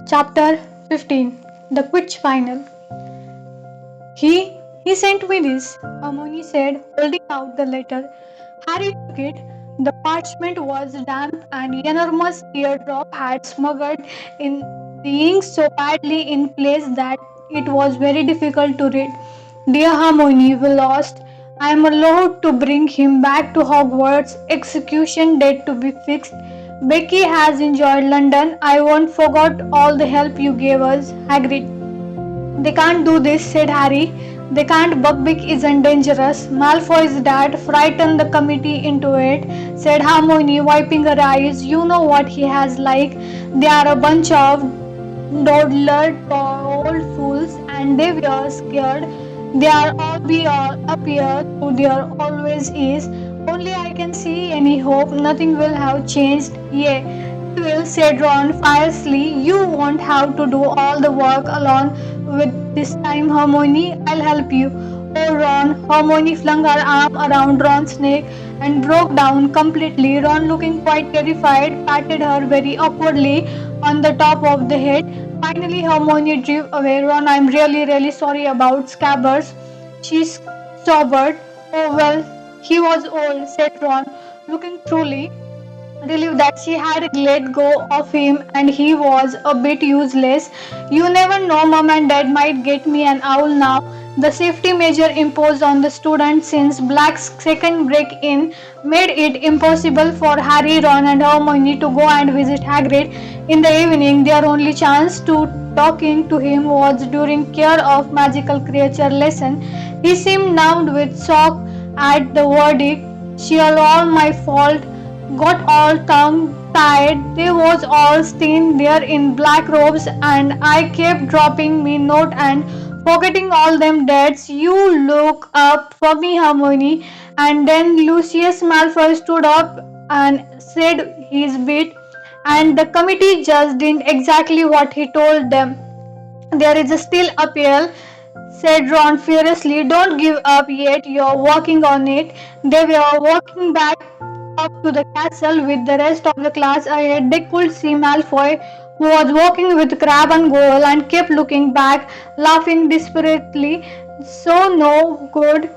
Chapter 15. The Quiz Final. He sent me this, Hermione said, holding out the letter. Harry took it. The parchment was damp, and an enormous teardrop had smuggled in the ink so badly in place that it was very difficult to read. Dear Hermione, we lost. I am allowed to bring him back to Hogwarts. Execution date to be fixed. Becky has enjoyed London. I won't forget all the help you gave us, Hagrid. They can't do this, said Harry. They can't. Buckbeak isn't dangerous. Malfoy's dad frightened the committee into it, said Hermione, wiping her eyes. You know what he has like. They are a bunch of dawdler old fools, and they were scared. They are all be up here, so there always is. Only I can see any hope. Nothing will have changed. Yeah, it will, said Ron fiercely. You won't have to do all the work alone with this time, Hermione. I'll help you. Oh, Ron. Hermione flung her arm around Ron's neck and broke down completely. Ron, looking quite terrified, patted her very awkwardly on the top of the head. Finally, Hermione drew away. Ron, I'm really, really sorry about Scabbers. She sobered. Oh, well, he was old, said Ron, looking truly relieved that she had let go of him and he was a bit useless. You never know, Mom and Dad might get me an owl now. The safety measure imposed on the students since Black's second break-in made it impossible for Harry, Ron and Hermione to go and visit Hagrid in the evening. Their only chance to talking to him was during care of magical creature lesson. He seemed numbed with shock at the verdict. She all my fault, got all tongue-tied. They was all stained there in black robes, and I kept dropping me note and forgetting all them dates. You look up for me, Hermione. And then Lucius Malfoy stood up and said his bit, and the committee just did exactly what he told them. There is a still appeal, said Ron furiously. Don't give up yet, you're working on it. They were walking back up to the castle with the rest of the class ahead. They could see Malfoy, who was walking with Crabbe and Goyle and kept looking back, laughing desperately. So no good,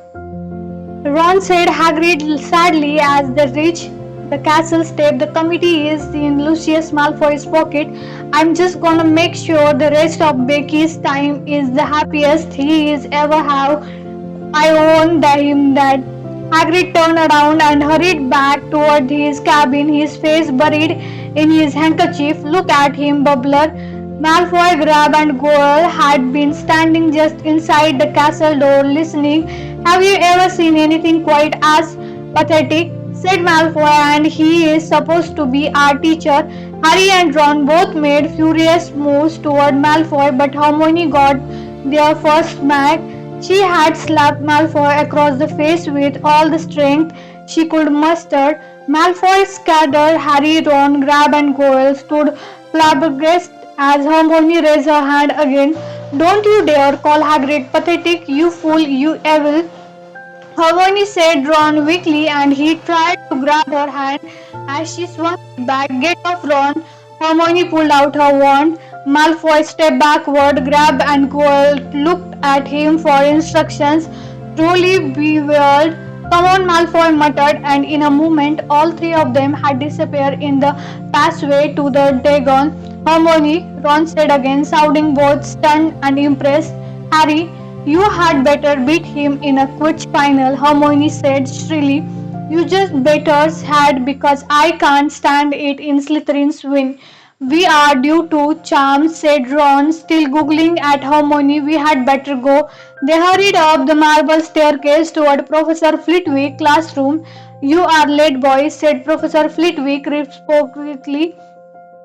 Ron said Hagrid sadly as they reached the castle step. The committee is in Lucius Malfoy's pocket. I'm just gonna make sure the rest of Becky's time is the happiest he is ever have. I won't him that. Hagrid turned around and hurried back toward his cabin, his face buried in his handkerchief. Look at him, bubbler. Malfoy, Crabbe and Goyle had been standing just inside the castle door listening. Have you ever seen anything quite as pathetic? Said Malfoy, and he is supposed to be our teacher. Harry and Ron both made furious moves toward Malfoy, but Hermione got their first smack. She had slapped Malfoy across the face with all the strength she could muster. Malfoy scattered. Harry, Ron, Crabbe and Goyle stood flabbergasted as Hermione raised her hand again. Don't you dare call Hagrid pathetic, you fool, you evil. Hermione said Ron weakly, and he tried to grab her hand as she swung it back. Get off, Ron. Hermione pulled out her wand. Malfoy stepped backward. Crabbe and Goyle looked at him for instructions, truly bewildered. Come on, Malfoy muttered, and in a moment all three of them had disappeared in the passageway to the Dagon. Hermione, Ron said again, sounding both stunned and impressed. Harry, you had better beat him in a quiz final, Hermione said shrilly. You just better had because I can't stand it in Slytherin's win. We are due to charms, said Ron, still googling at Hermione. We had better go. They hurried up the marble staircase toward Professor Flitwick's classroom. You are late, boys, said Professor Flitwick respectfully.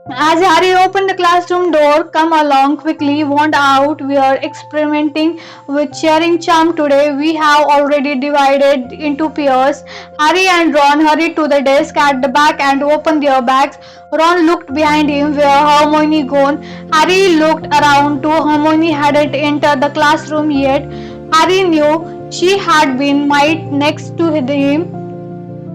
As Harry opened the classroom door, come along quickly, warned out. We are experimenting with sharing charm today. We have already divided into pairs. Harry and Ron hurried to the desk at the back and opened their bags. Ron looked behind him where Hermione gone. Harry looked around too. Hermione hadn't entered the classroom yet. Harry knew she had been right next to him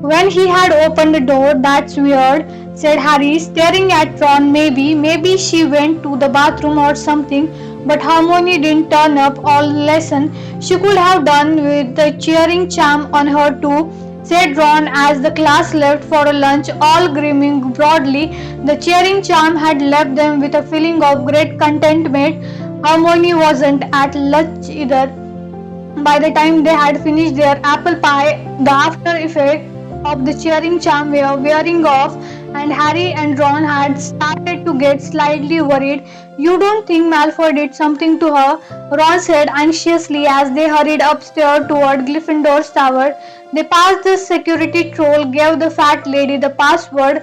when he had opened the door. That's weird, said Harry, staring at Ron. Maybe she went to the bathroom or something, but Hermione didn't turn up all lesson. She could have done with the cheering charm on her too, said Ron as the class left for a lunch, all grinning broadly. The cheering charm had left them with a feeling of great contentment. Hermione wasn't at lunch either. By the time they had finished their apple pie, the after effect of the cheering charm were wearing off, and Harry and Ron had started to get slightly worried. You don't think Malfoy did something to her? Ron said anxiously as they hurried upstairs toward Gryffindor's tower. They passed the security troll, gave the fat lady the password,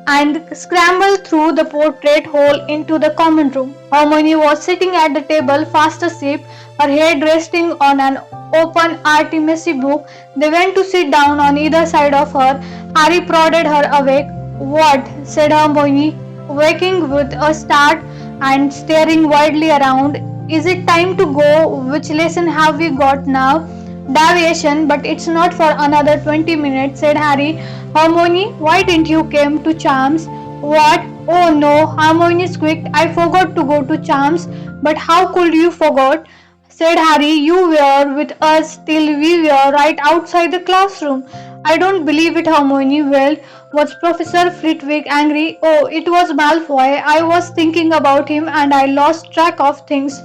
and scrambled through the portrait hole into the common room. Hermione was sitting at the table, fast asleep, her head resting on an open Artemisy book. They went to sit down on either side of her. Harry prodded her awake. What? Said Hermione, waking with a start and staring wildly around. Is it time to go? Which lesson have we got now? Deviation, but it's not for another 20 minutes, said Harry. Hermione, why didn't you come to Charms? What? Oh no, Hermione squeaked. I forgot to go to Charms. But how could you forget? Said Harry. You were with us till we were right outside the classroom. I don't believe it, Hermione wailed. Was Professor Flitwick angry? Oh, it was Malfoy. I was thinking about him and I lost track of things.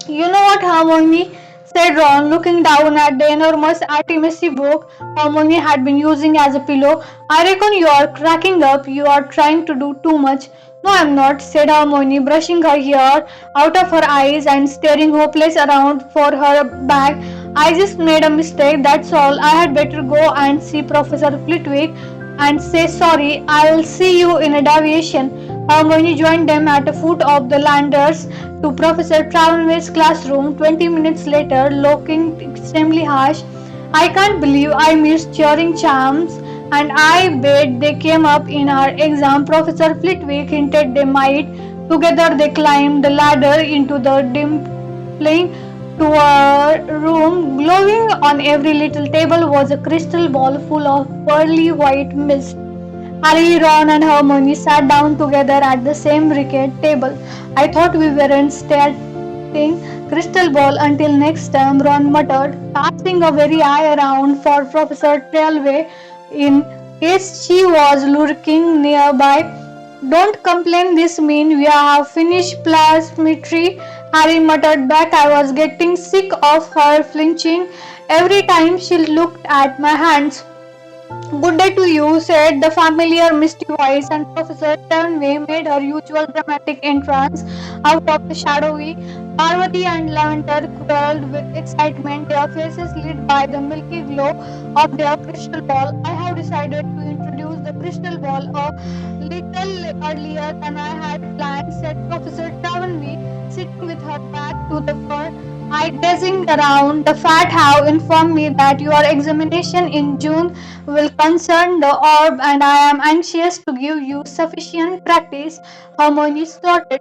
You know what, Hermione? Said Ron, looking down at the enormous Artemisy book Hermione had been using as a pillow. I reckon you are cracking up. You are trying to do too much. No, I'm not, said Hermione, brushing her hair out of her eyes and staring hopeless around for her bag. I just made a mistake, that's all. I had better go and see Professor Flitwick and say sorry. I'll see you in a deviation. Hermione joined them at the foot of the ladders to Professor Travanway's classroom 20 minutes later, looking extremely harsh. I can't believe I missed cheering charms, and I bet they came up in our exam. Professor Flitwick hinted they might. Together they climbed the ladder into the dim flame to a room. Glowing on every little table was a crystal ball full of pearly white mist. Harry, Ron, and Hermione sat down together at the same rickety table. I thought we weren't starting crystal ball until next time, Ron muttered, casting a wary eye around for Professor Trelawney in case she was lurking nearby. Don't complain, this means we have finished plasmitry, Harry muttered back. I was getting sick of her flinching every time she looked at my hands. Good day to you, said the familiar misty voice, and Professor Turnway made her usual dramatic entrance out of the shadowy. Parvati and Lavender quailed with excitement, their faces lit by the milky glow of their crystal ball. I have decided to introduce the crystal ball a little earlier than I had planned, said Professor Turnway, sitting with her back to the fur. I gazing around. The fat have informed me that your examination in June will concern the orb, and I am anxious to give you sufficient practice. Hermione started.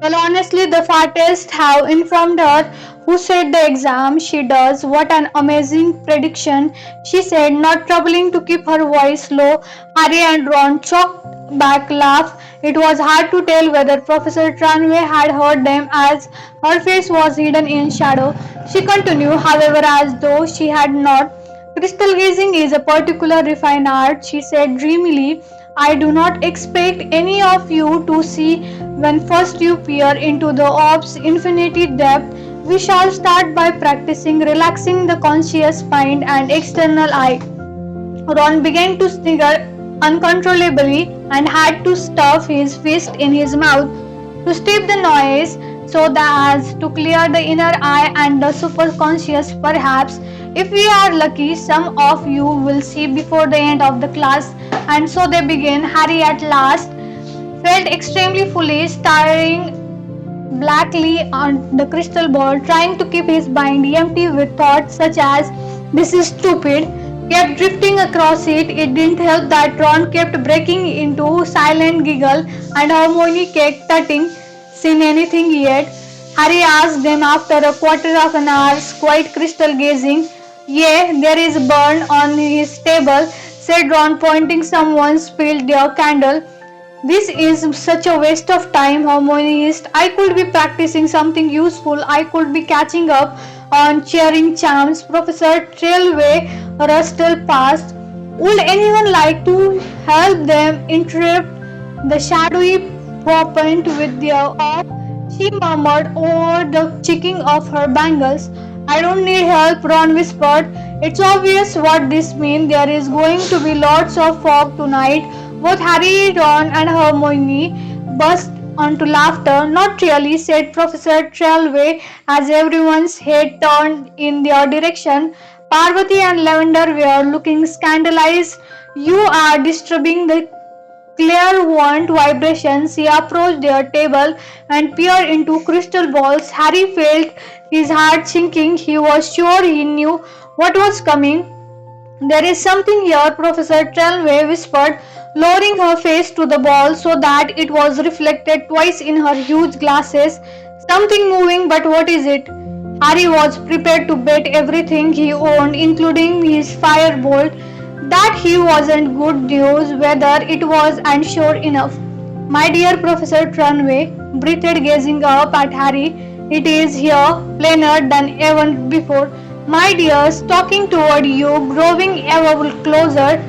Well, honestly, the fattest have informed her who said the exam. She does. What an amazing prediction, she said, not troubling to keep her voice low. Harry and Ron choked back laugh. It was hard to tell whether Professor Tranway had heard them as her face was hidden in shadow. She continued, however, as though she had not. Crystal gazing is a particular refined art, she said dreamily. I do not expect any of you to see when first you peer into the orb's infinity depth. We shall start by practicing relaxing the conscious mind and external eye. Ron began to snigger uncontrollably and had to stuff his fist in his mouth to stop the noise so that as to clear the inner eye and the superconscious. Perhaps, if we are lucky, some of you will see before the end of the class. And so they began. Harry at last felt extremely foolish, staring blackly on the crystal ball, trying to keep his mind empty with thoughts such as, this is stupid, kept drifting across it. It didn't help that Ron kept breaking into silent giggle and Hermione kept tutting, seen anything yet? Harry asked them after a quarter of an hour's quiet crystal gazing. Yeah, there is Burn on his table, said Ron, pointing someone spilled their candle. This is such a waste of time, Hermione hissed. I could be practicing something useful. I could be catching up on cheering charms. Professor Trailway rustled past. Would anyone like to help them interrupt the shadowy point with their off? She murmured over the checking of her bangles. I don't need help, Ron whispered. It's obvious what this means. There is going to be lots of fog tonight. Both Harry, Ron, and Hermione burst onto laughter. Not really, said Professor Trelawney as everyone's head turned in their direction. Parvati and Lavender were looking scandalized. You are disturbing the clairvoyant vibrations. He approached their table and peered into crystal balls. Harry felt his heart sinking. He was sure he knew what was coming. There is something here, Professor Trelawney whispered, lowering her face to the ball so that it was reflected twice in her huge glasses. Something moving, but what is it? Harry was prepared to bet everything he owned, including his firebolt, that he wasn't good news, whether it was, and sure enough. My dear Professor Trelawney breathed, gazing up at Harry. It is here, plainer than ever before. My dears, talking toward you, growing ever closer.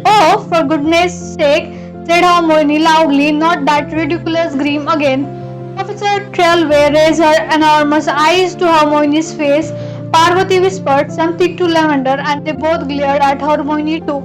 Oh, for goodness sake, said Hermione loudly, not that ridiculous scream again. Professor Trelawney raised her enormous eyes to Hermione's face. Parvati whispered something to Lavender, and they both glared at Hermione too.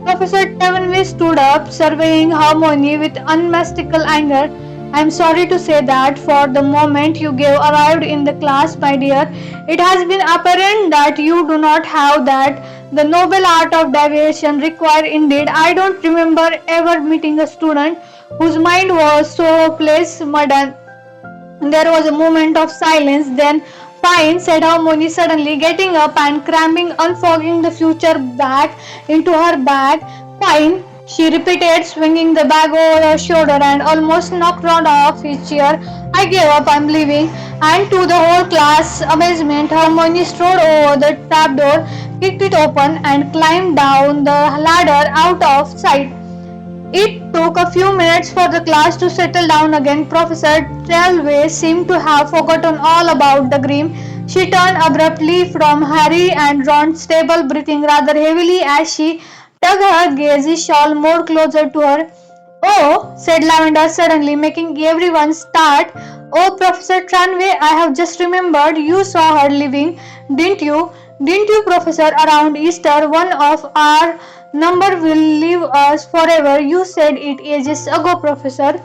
Professor Trelawney stood up, surveying Hermione with unmistakable anger. I am sorry to say that for the moment you gave arrived in the class, my dear, it has been apparent that you do not have that the noble art of deviation required. Indeed, I don't remember ever meeting a student whose mind was so hopeless, madam. There was a moment of silence. Then, fine, said Hermione suddenly, getting up and cramming, unfogging the future back into her bag. Fine, she repeated, swinging the bag over her shoulder, and almost knocked Ron off his chair. I gave up, I'm leaving. And to the whole class' amazement, Hermione strode over the trapdoor, kicked it open, and climbed down the ladder out of sight. It took a few minutes for the class to settle down again. Professor Trelawney seemed to have forgotten all about the grim. She turned abruptly from Harry and Ron's table, breathing rather heavily as she tugged her gauzy shawl more closer to her. Oh, said Lavender suddenly, making everyone start. Oh, Professor Trelawney, I have just remembered you saw her leaving, didn't you? Didn't you, Professor, around Easter? One of our number will leave us forever. You said it ages ago, Professor.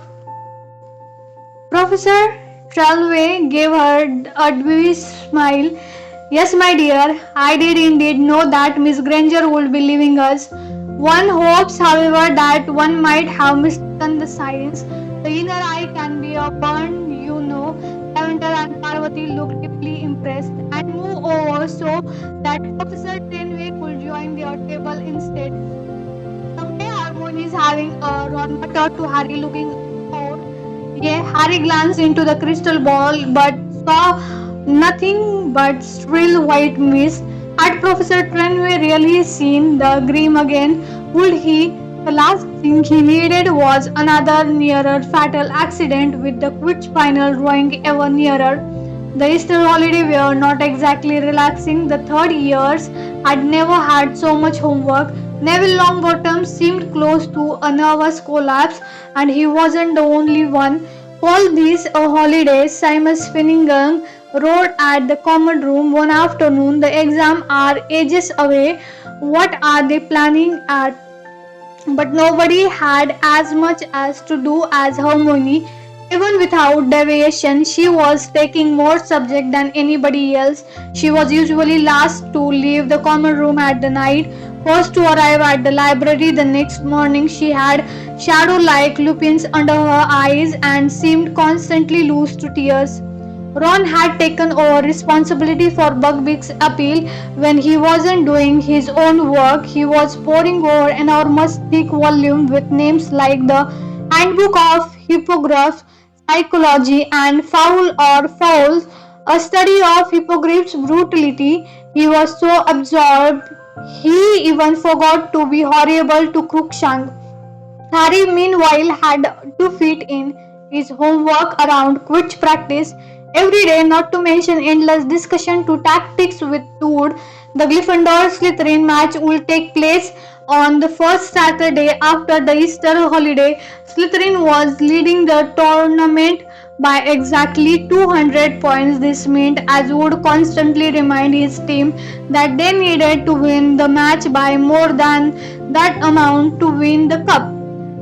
Professor Trelawney gave her a dewy smile. Yes, my dear, I did indeed know that Miss Granger would be leaving us. One hopes, however, that one might have mistaken the signs. The inner eye can be a burn, you know. Lavender and Parvati looked deeply impressed and moved over so that Professor Trelawney could join their table instead. Someday Hermione is having a Ron muttered to Harry, looking out. Yeah, Harry glanced into the crystal ball but saw nothing but still white mist. Had Professor Trelawney really seen the grim again? Would he? The last thing he needed was another nearer fatal accident, with the Quidditch final drawing ever nearer. The Easter holiday were not exactly relaxing. The third years had never had so much homework. Neville Longbottom seemed close to a nervous collapse, and he wasn't the only one. Call this a holiday, Seamus Finnegan wrote at the common room one afternoon. The exams are ages away. What are they planning at? But nobody had as much as to do as Hermione. Even without deviation, she was taking more subject than anybody else. She was usually last to leave the common room at the night, first to arrive at the library the next morning. She had shadow-like lupins under her eyes and seemed constantly loose to tears. Ron had taken over responsibility for Buckbeak's appeal. When he wasn't doing his own work, he was poring over enormous thick volume with names like the Handbook of Hippogriff, Psychology, and Foul or Fouls, a study of hippogriff's brutality. He was so absorbed He even forgot to be horrible to Crookshank. Harry, meanwhile, had to fit in his homework around Quidditch practice every day, not to mention endless discussion to tactics with Toad. The Gryffindor-Slytherin match will take place on the first Saturday after the Easter holiday. Slytherin was leading the tournament by exactly 200 points. This meant as would constantly remind his team that they needed to win the match by more than that amount to win the cup.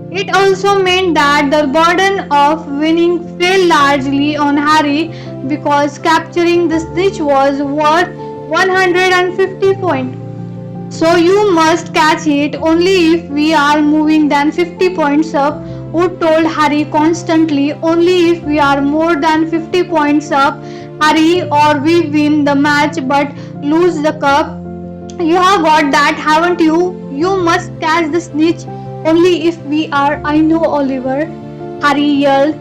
It also meant that the burden of winning fell largely on Harry because capturing the snitch was worth 150 points. So you must catch it only if we are moving than 50 points up, Wood told Harry constantly. Only if we are more than 50 points up, Harry, or we win the match but lose the cup. You have got that, haven't you? You must catch the snitch only if we are. I know, Oliver, Harry yelled.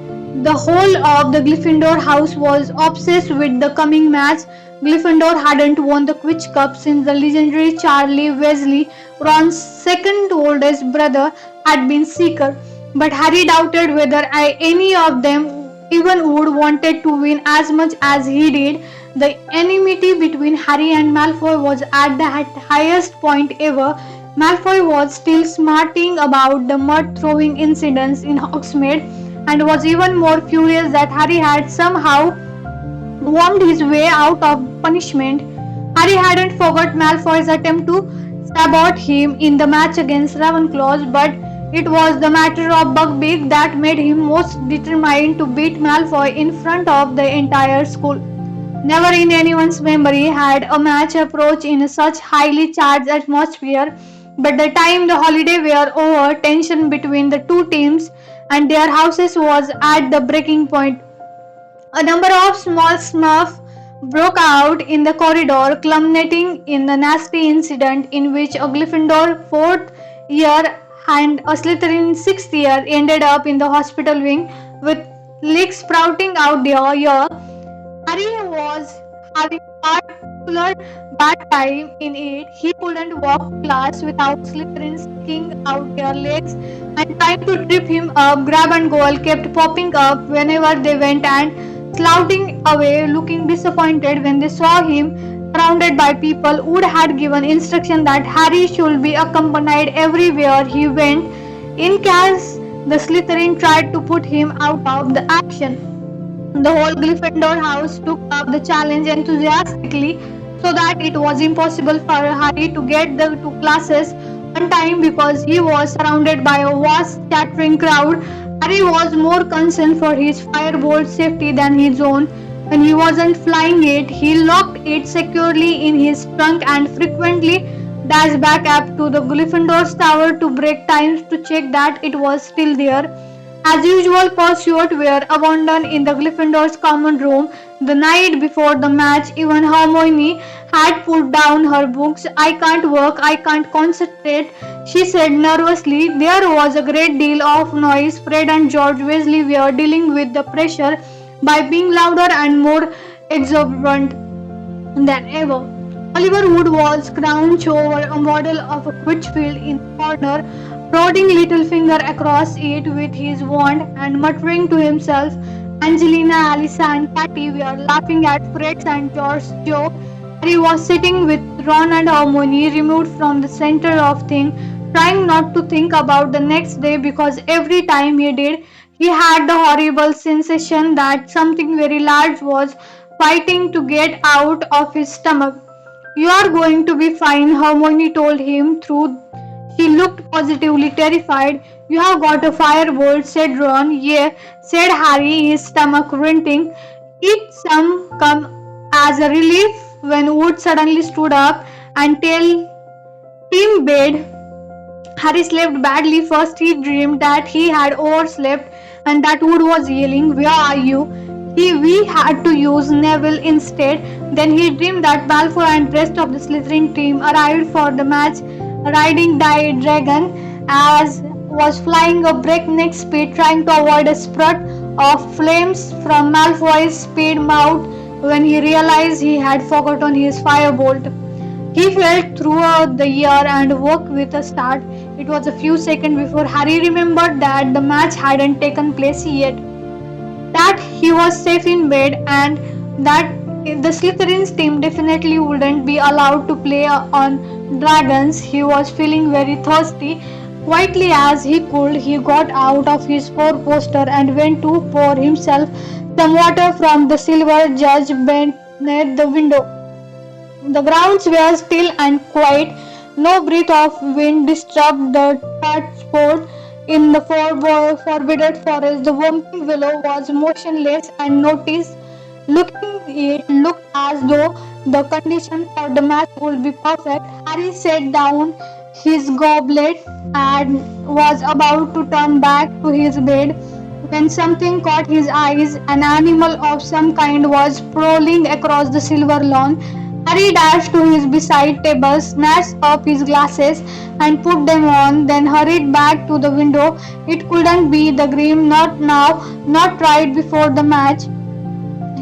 The whole of the Gryffindor house was obsessed with the coming match. Gryffindor hadn't won the Quidditch Cup since the legendary Charlie Weasley, Ron's second oldest brother, had been Seeker. But Harry doubted whether any of them even would wanted to win as much as he did. The enmity between Harry and Malfoy was at the highest point ever. Malfoy was still smarting about the mud throwing incidents in Hogsmeade and was even more furious that Harry had somehow wormed his way out of punishment. Harry hadn't forgot Malfoy's attempt to sabotage him in the match against Ravenclaw, but it was the matter of Buckbeak that made him most determined to beat Malfoy in front of the entire school. Never in anyone's memory had a match approached in such highly charged atmosphere, but the time the holiday were over, tension between the two teams and their houses was at the breaking point. A number of small smurfs broke out in the corridor, culminating in a nasty incident in which a Gryffindor fourth year and a Slytherin sixth year ended up in the hospital wing with legs sprouting out their ear. Harry was having a particular bad time in it. He couldn't walk to class without Slytherin sticking out their legs and trying to trip him up. Grab and Goyle kept popping up whenever they went and slouching away, looking disappointed when they saw him surrounded by people. Wood had given instruction that Harry should be accompanied everywhere he went in case the Slytherin tried to put him out of the action. The whole Gryffindor house took up the challenge enthusiastically, so that it was impossible for Harry to get the two classes on time because he was surrounded by a vast chattering crowd. Harry was more concerned for his firebolt safety than his own. When he wasn't flying it, he locked it securely in his trunk and frequently dashed back up to the Gryffindor's tower to break times to check that it was still there. As usual, pursuit were abandoned in the Gryffindor's common room the night before the match. Even Hermione had put down her books. I can't work, I can't concentrate, she said nervously. There was a great deal of noise. Fred and George Weasley were dealing with the pressure by being louder and more exuberant than ever. Oliver Wood was crouched over a model of a Quidditch field in the corner, prodding Littlefinger across it with his wand and muttering to himself. Angelina, Alyssa, and Patty were laughing at Fred's and George's joke. Harry was sitting with Ron and Hermione, removed from the center of things, trying not to think about the next day because every time he did, he had the horrible sensation that something very large was fighting to get out of his stomach. You are going to be fine, Hermione told him through. She looked positively terrified. You have got a firebolt, said Ron. Yeah, said Harry, his stomach wrenching. It some come as a relief when Wood suddenly stood up and tell team bed. Harry slept badly. First he dreamed that he had overslept and that Wood was yelling, Where are you? We had to use Neville instead. Then he dreamed that Malfoy and rest of the Slytherin team arrived for the match, riding the dragon, as was flying a breakneck speed, trying to avoid a spurt of flames from Malfoy's speed mouth when he realized he had forgotten his firebolt. He felt throughout the year and woke with a start. It was a few seconds before Harry remembered that the match hadn't taken place yet, that he was safe in bed, and that the Slytherin's team definitely wouldn't be allowed to play on dragons. He was feeling very thirsty. Quietly as he could, he got out of his four-poster and went to pour himself some water from the silver jug beneath the window. The grounds were still and quiet. No breath of wind disturbed the thick spot in the forbidden forest. The whomping willow was motionless and noticed. Looking, it looked as though the condition for the match would be perfect. Harry set down his goblet and was about to turn back to his bed when something caught his eyes. An animal of some kind was prowling across the silver lawn. Harry dashed to his beside table, snatched up his glasses and put them on, then hurried back to the window. It couldn't be the Grim, not now, not right before the match.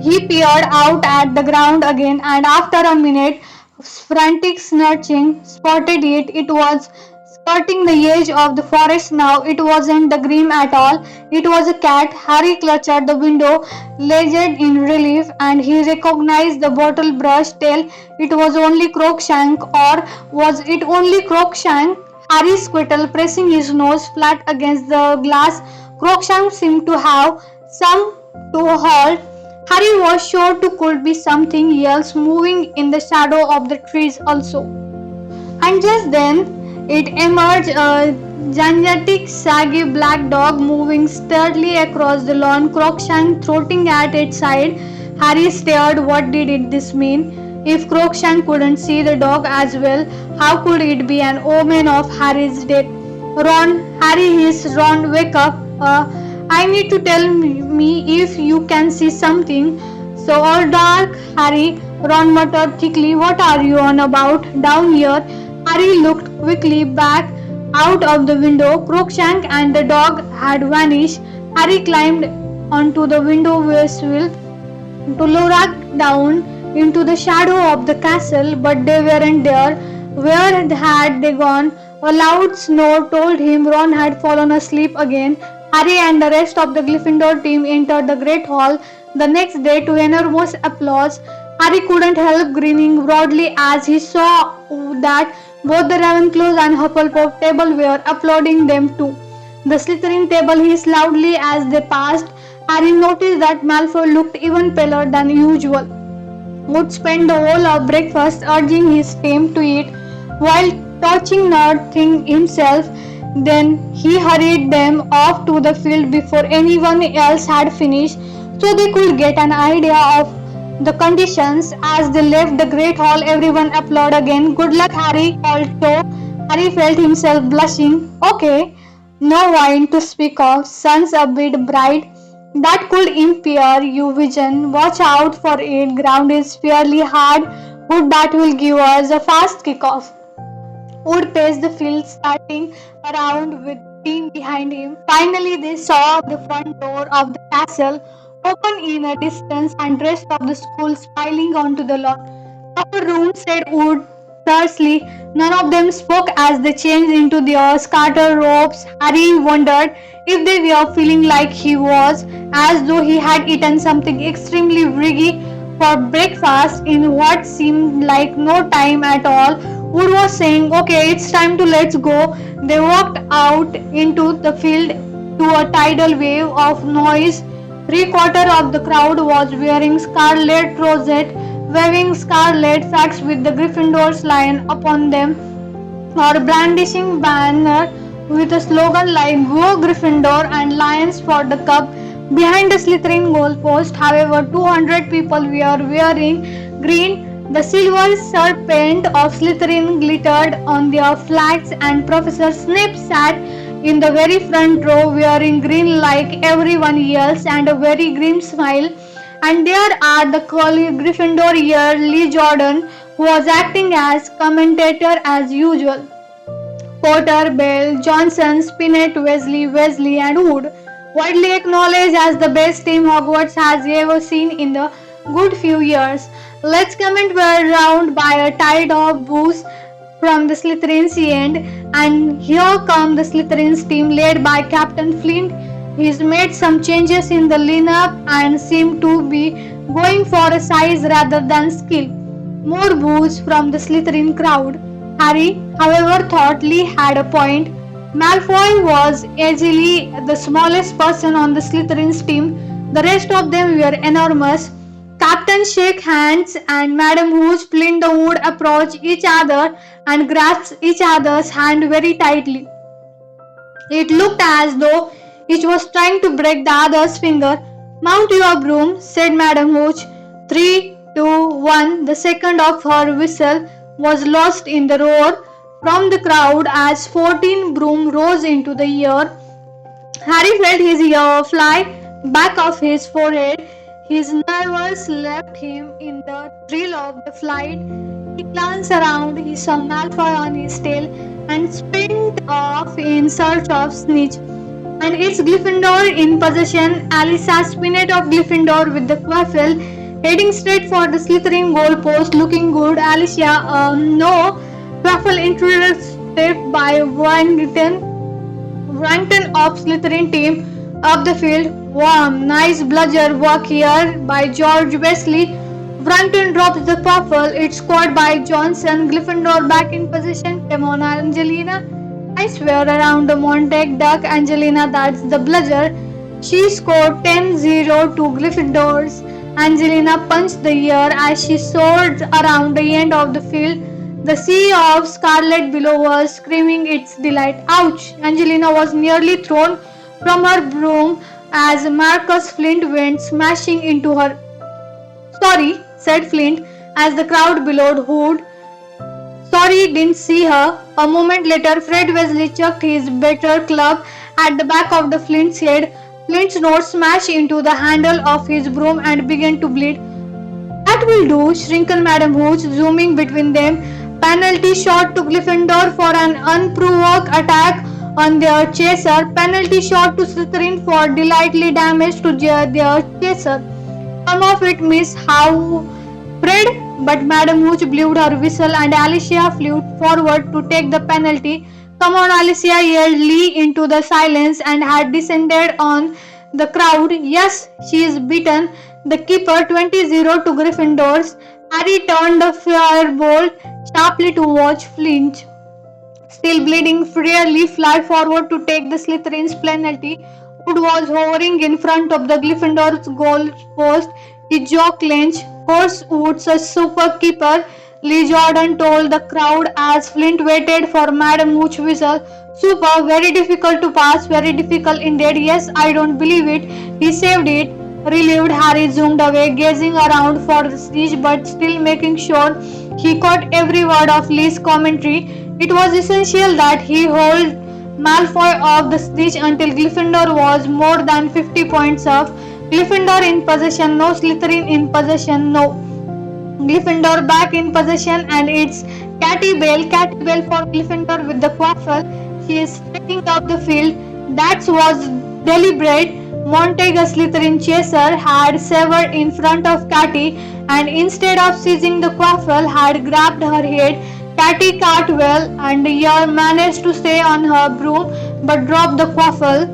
He peered out at the ground again, and after a minute, frantic searching, spotted it. It was skirting the edge of the forest now. It wasn't the Grim at all. It was a cat. Harry clutched at the window, ledged in relief, and he recognized the bottle brush tail. It was only Crookshank, or was it only Crookshank? Harry squittled, pressing his nose flat against the glass. Crookshank seemed to have some to halt. Harry was sure to could be something else moving in the shadow of the trees also. And just then it emerged, a gigantic, saggy black dog moving sturdily across the lawn, Crookshank trotting at its side. Harry stared. What did this mean? If Crookshank couldn't see the dog as well, how could it be an omen of Harry's death? Ron, Harry hissed. Ron, wake up. I need to tell me if you can see something. So all dark, Harry, Ron muttered thickly. What are you on about? Down here. Harry looked quickly back out of the window. Crookshank and the dog had vanished. Harry climbed onto the window sill to look down into the shadow of the castle, but they weren't there. Where had they gone? A loud snore told him Ron had fallen asleep again. Harry and the rest of the Gryffindor team entered the Great Hall the next day to enormous applause. Harry couldn't help grinning broadly as he saw that both the Ravenclaws and Hufflepuff table were applauding them too. The Slytherin table hissed loudly as they passed. Harry noticed that Malfoy looked even paler than usual. Would spend the whole of breakfast urging his team to eat while touching nothing himself. Then he hurried them off to the field before anyone else had finished so they could get an idea of the conditions. As they left the Great Hall, everyone applauded again. Good luck, Harry, called Cho. Harry felt himself blushing. Okay, no wine to speak of, sun's a bit bright. That could impair your vision. Watch out for it. Ground is fairly hard. Wood that will give us a fast kickoff. Wood paced the field, starting around with the team behind him. Finally, they saw the front door of the castle open in a distance and the rest of the school piling onto the lawn. Upper room, said Wood tersely. None of them spoke as they changed into their scattered robes. Harry wondered if they were feeling like he was, as though he had eaten something extremely riggy for breakfast in what seemed like no time at all. Wood was saying, okay, it's time to let's go. They walked out into the field to a tidal wave of noise. Three-quarters of the crowd was wearing scarlet rosette, waving scarlet flags with the Gryffindor's lion upon them, or brandishing banner with a slogan like Go Gryffindor and Lions for the Cup. Behind the Slytherin goalpost, however, 200 people were wearing green. The silver serpent of Slytherin glittered on their flags, and Professor Snape sat in the very front row wearing green like everyone else and a very grim smile. And there are the Gryffindor Lee Jordan, who was acting as commentator as usual. Potter, Bell, Johnson, Spinnet, Weasley and Wood, widely acknowledged as the best team Hogwarts has ever seen in the good few years. Let's comment were drowned by a tide of booze from the Slytherins end, and here come the Slytherins team led by Captain Flint. He's made some changes in the lineup and seemed to be going for a size rather than skill. More boos from the Slytherin crowd. Harry, however, thought Lee had a point. Malfoy was easily the smallest person on the Slytherin's team. The rest of them were enormous. Captain shook hands and Madam Hooch, Flint the Wood approached each other and grasped each other's hand very tightly. It looked as though each was trying to break the other's finger. Mount your broom, said Madam Hooch. 3, 2, 1. The second of her whistle was lost in the roar from the crowd as 14 broom rose into the air. Harry felt his ear fly back off his forehead. His nerves left him in the thrill of the flight. He glanced around. He saw Malfoy on his tail and sprint off in search of Snitch. And it's Gryffindor in possession. Alicia Spinnet of Gryffindor with the quaffle, heading straight for the Slytherin goal post, looking good. Alicia, no. Quaffle intercepted by Wrangton of Slytherin team up the field. Warm, nice bludger work here by George Wesley. Wrangton drops the quaffle. It's scored by Johnson. Gryffindor back in possession. Come on, Angelina. I swear around the Montague Duck, Angelina, that's the bludger. She scored 10-0 to Gryffindors. Angelina punched the air as she soared around the end of the field. The sea of scarlet below was screaming its delight. Ouch! Angelina was nearly thrown from her broom as Marcus Flint went smashing into her. Sorry, said Flint as the crowd bellowed hooed. Sorry, didn't see her. A moment later, Fred Weasley chucked his better club at the back of the Flint's head. Flint's nose smashed into the handle of his broom and began to bleed. That will do, shrinking Madam Hooch, zooming between them. Penalty shot to Gryffindor for an unprovoked attack on their chaser. Penalty shot to Slytherin for delightfully damage to their chaser. Some of it missed how Fred, but Madam Hooch blew her whistle and Alicia flew forward to take the penalty. Come on, Alicia, yelled Lee into the silence and had descended on the crowd. Yes, she is beaten. The keeper 20-0 to Gryffindors. Harry turned the firebolt sharply to watch Flint, still bleeding freely, fly forward to take the Slytherin's penalty. Wood was hovering in front of the Gryffindor's goal post. His jaw clenched. Course Wood's a super keeper, Lee Jordan told the crowd as Flint waited for Madam Hooch's whistle. Super, very difficult to pass, very difficult indeed. Yes, I don't believe it. He saved it. Relieved, Harry zoomed away, gazing around for the speech but still making sure he caught every word of Lee's commentary. It was essential that he hold Malfoy off the speech until Gryffindor was more than 50 points off. Gryffindor in possession, no. Slytherin in possession, no. Gryffindor back in possession, and it's Catty Bell for Gryffindor with the quaffle. She is taking up the field. That was deliberate. Montague, Slytherin chaser, had severed in front of Catty, and instead of seizing the quaffle, had grabbed her head. Catty Cartwell and Yer managed to stay on her broom but dropped the quaffle.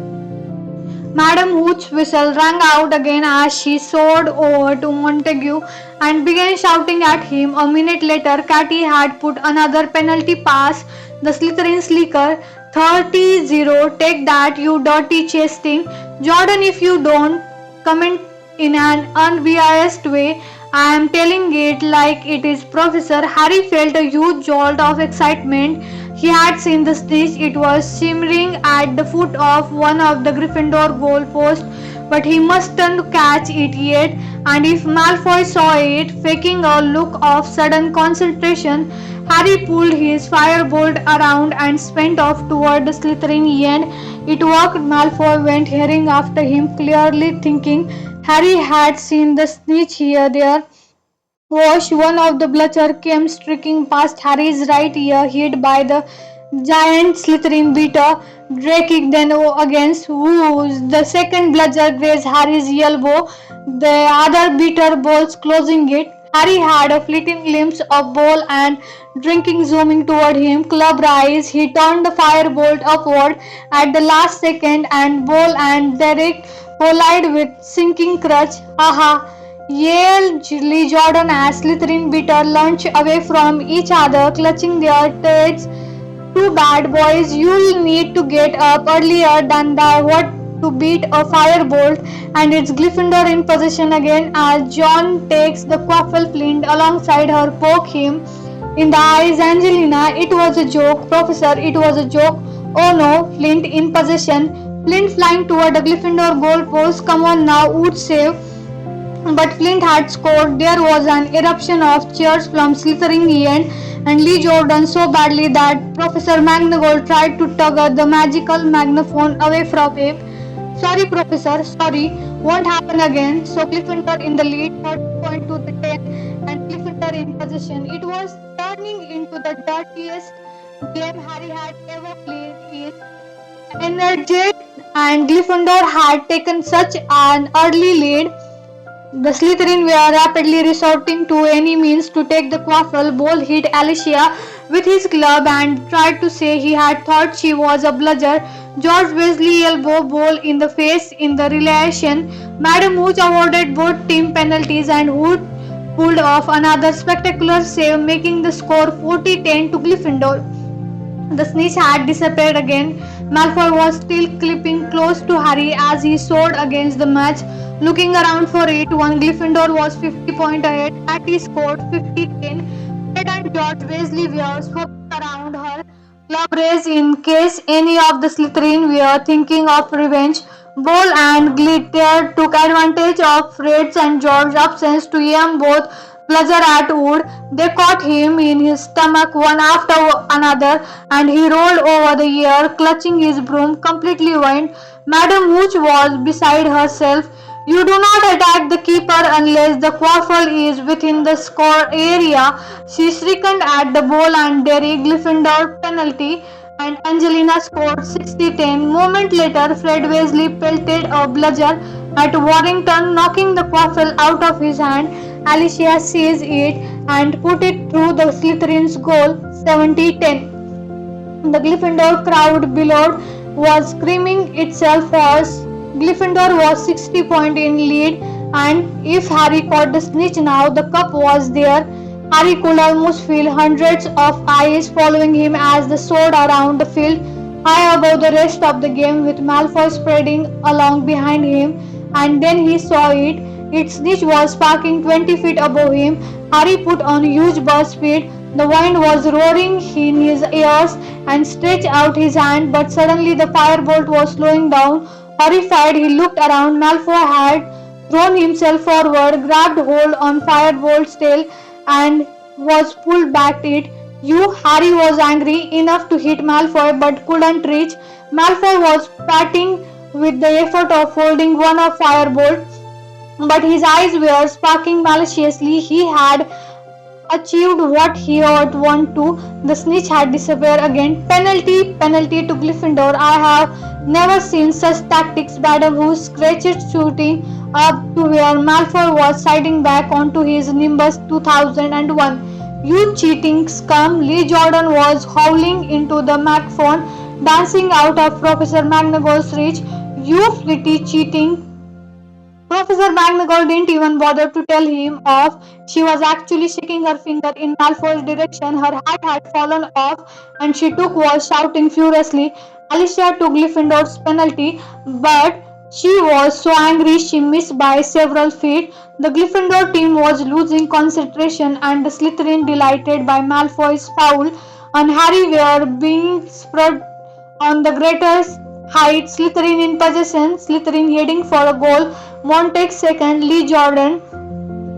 Madam Hooch's whistle rang out again as she soared over to Montague and began shouting at him. A minute later, Catty had put another penalty pass the Slytherin sleeker. 30-0. Take that, you dirty chasing. Jordan, if you don't comment in an unbiased way, I am telling it like it is. Professor Harry felt a huge jolt of excitement. He had seen the snitch. It was shimmering at the foot of one of the Gryffindor goal posts, but he mustn't catch it yet. And if Malfoy saw it, faking a look of sudden concentration, Harry pulled his firebolt around and spent off toward the Slytherin end. It worked. Malfoy went hurrying after him, clearly thinking Harry had seen the snitch here, there. Whoosh! One of the bludger came streaking past Harry's right ear, hit by the giant Slytherin beater, draking then against Woo's. The second bludger grazed Harry's elbow, the other beater bolts closing it. Harry had a fleeting glimpse of ball and drinking zooming toward him. Club rise, he turned the firebolt upward at the last second, and ball and Derek collide with sinking crutch. Haha! Yale Lee Jordan as Slytherin beater lunge away from each other, clutching their tails. Too bad, boys. You'll need to get up earlier than that. What to beat a firebolt, and it's Gryffindor in possession again as John takes the quaffle Flint alongside her, poke him in the eyes. Angelina, it was a joke. Professor, it was a joke. Oh no, Flint in possession. Flint flying toward the Gryffindor goal post. Come on now, would save. But Flint had scored. There was an eruption of cheers from Slytherin end and Lee Jordan so badly that Professor McGonagall tried to tug the magical magnaphone away from him. Sorry, Professor, sorry, won't happen again. So Gryffindor in the lead, 40 to the 10, and Gryffindor in possession. It was turning into the dirtiest game Harry had ever played. His energy and Gryffindor had taken such an early lead the Slytherin were rapidly resorting to any means to take the quaffle. Ball hit Alicia with his club and tried to say he had thought she was a bludger. George Weasley elbowed Ball in the face in the relation. Madam Hooch awarded both team penalties and Hood pulled off another spectacular save, making the score 40-10 to Gryffindor. The snitch had disappeared again. Malfoy was still clipping close to Harry as he soared against the match. Looking around for it, one Gryffindor was 50 points ahead. Hattie scored 50-10. Fred and George Weasley were swept around her club race in case any of the Slytherin were thinking of revenge. Ball and Glitter took advantage of Fred's and George's absence to aim both Bludger at Wood. They caught him in his stomach one after another, and he rolled over the air, clutching his broom, completely ruined. Madam Hooch was beside herself. You do not attack the keeper unless the quaffle is within the score area. She shrieked at the ball and Derry Gryffindor penalty, and Angelina scored 60-10. Moment later, Fred Weasley pelted a bludger at Warrington, knocking the quaffle out of his hand. Alicia seized it and put it through the Slytherin's goal, 70-10. The Gryffindor crowd below was screaming itself hoarse. Gryffindor was 60 points in lead, and if Harry caught the snitch now, the cup was there. Harry could almost feel hundreds of eyes following him as they soared around the field, high above the rest of the game, with Malfoy spreading along behind him. And then he saw it. Its snitch was parking 20 feet above him. Harry put on huge burst speed. The wind was roaring in his ears and stretched out his hand, but suddenly the firebolt was slowing down. Horrified, he looked around. Malfoy had thrown himself forward, grabbed hold on Firebolt's tail, and was pulled back it. Harry was angry enough to hit Malfoy but couldn't reach. Malfoy was patting with the effort of holding one of Firebolt, but his eyes were sparkling maliciously. He had achieved what he had wanted to. The snitch had disappeared again. Penalty, penalty to Gryffindor. I have never seen such tactics. Madam Who scratched shooting up to where Malfoy was siding back onto his Nimbus 2001. You cheating scum! Lee Jordan was howling into the microphone, dancing out of Professor McGonagall's reach. You flitty cheating! Professor McGonagall didn't even bother to tell him off. She was actually shaking her finger in Malfoy's direction. Her hat had fallen off and she was shouting furiously. Alicia took Gryffindor's penalty, but she was so angry she missed by several feet. The Gryffindor team was losing concentration and the Slytherin, delighted by Malfoy's foul on Harry, were being spread on the greatest height. Slytherin in possession, Slytherin heading for a goal. Montague second, Lee Jordan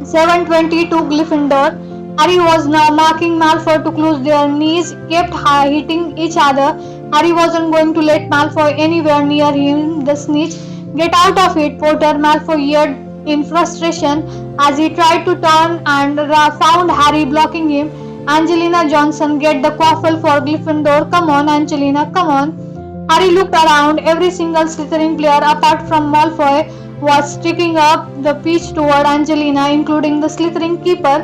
7:22 Gryffindor. Harry was now marking Malfoy to close. Their knees kept hitting each other. Harry wasn't going to let Malfoy anywhere near him. The snitch, get out of it, Potter! Malfoy yelled in frustration as he tried to turn and found Harry blocking him. Angelina Johnson, get the quaffle for Gryffindor. Come on, Angelina, come on. Harry looked around. Every single Slytherin player, apart from Malfoy, was sticking up the pitch toward Angelina, including the slithering keeper.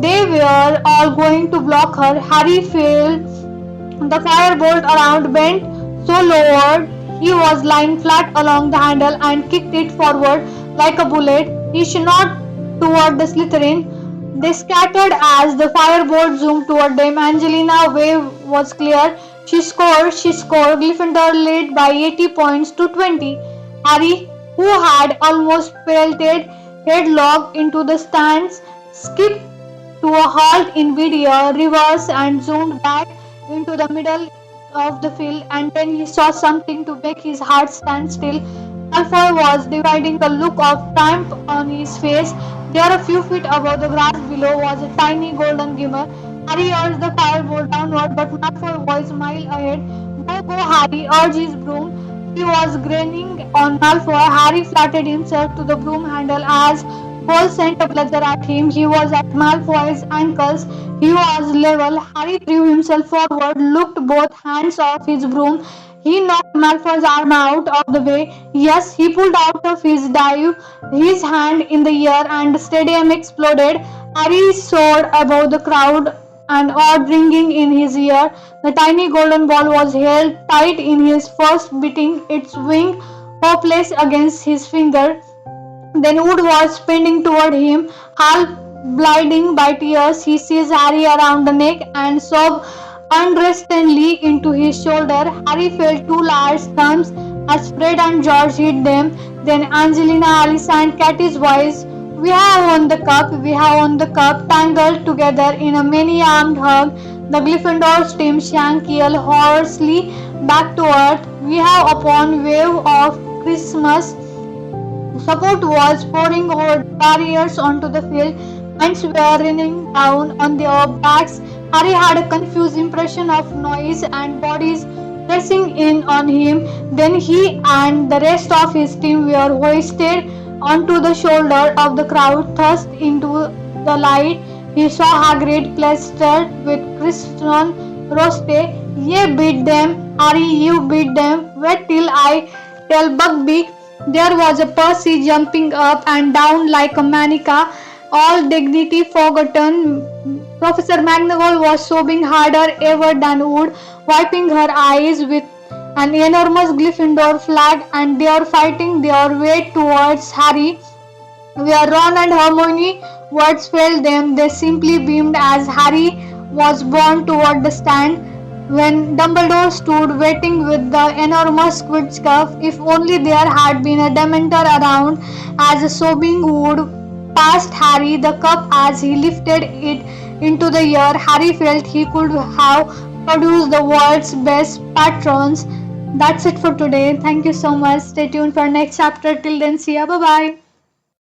They were all going to block her. Harry felt the firebolt around bent so lowered he was lying flat along the handle and kicked it forward like a bullet. He shot toward the Slytherin. They scattered as the firebolt zoomed toward them. Angelina's way was clear. She scored. She scored. Gryffindor led by 80 points to 20. Harry, who had almost pelted headlong into the stands, skipped to a halt in mid-air, reversed and zoomed back into the middle of the field, and then he saw something to make his heart stand still. Malfoy was dividing a look of triumph on his face. There, a few feet above the grass below, was a tiny golden glimmer. Harry urged the firebolt downward, but Malfoy was a mile ahead. Go, go, Harry, urged his broom. He was grinning on Malfoy. Harry flattened himself to the broom handle as Paul sent a bludger at him. He was at Malfoy's ankles. He was level. Harry threw himself forward, looked both hands off his broom. He knocked Malfoy's arm out of the way. Yes, he pulled out of his dive, his hand in the air, and the stadium exploded. Harry soared above the crowd, an odd ringing in his ear. The tiny golden ball was held tight in his fist, beating its wing hopeless against his finger. Then Wood was spinning toward him, half blinded by tears. He seized Harry around the neck and sobbed unrestrainedly into his shoulder. Harry felt two large thumbs as Fred and George hit them. Then Angelina, Alice, and Katy's voice. We have won the cup, we have won the cup, tangled together in a many-armed hug. The Gryffindor's team sank yell hoarsely back to earth. We have upon wave of Christmas support was pouring over barriers onto the field. Minds were running down on their backs. Harry had a confused impression of noise and bodies pressing in on him. Then he and the rest of his team were hoisted onto the shoulder of the crowd, thrust into the light. He saw Hagrid plastered with Christian Roste. Ye beat them, Harry, you beat them. Wait till I tell Buckbeak. There was a Percy jumping up and down like a mannequin, all dignity forgotten. Professor McGonagall was sobbing harder ever than Wood, wiping her eyes with an enormous Gryffindor flag, and they are fighting their way towards Harry. Where Ron and Hermione words failed them, they simply beamed as Harry was borne toward the stand. When Dumbledore stood waiting with the enormous Quidditch cup, if only there had been a Dementor around. As a sobbing Wood passed Harry the cup as he lifted it into the air, Harry felt he could have produced the world's best patrons. That's it for today. Thank you so much. Stay tuned for next chapter. Till then, see ya. Bye bye.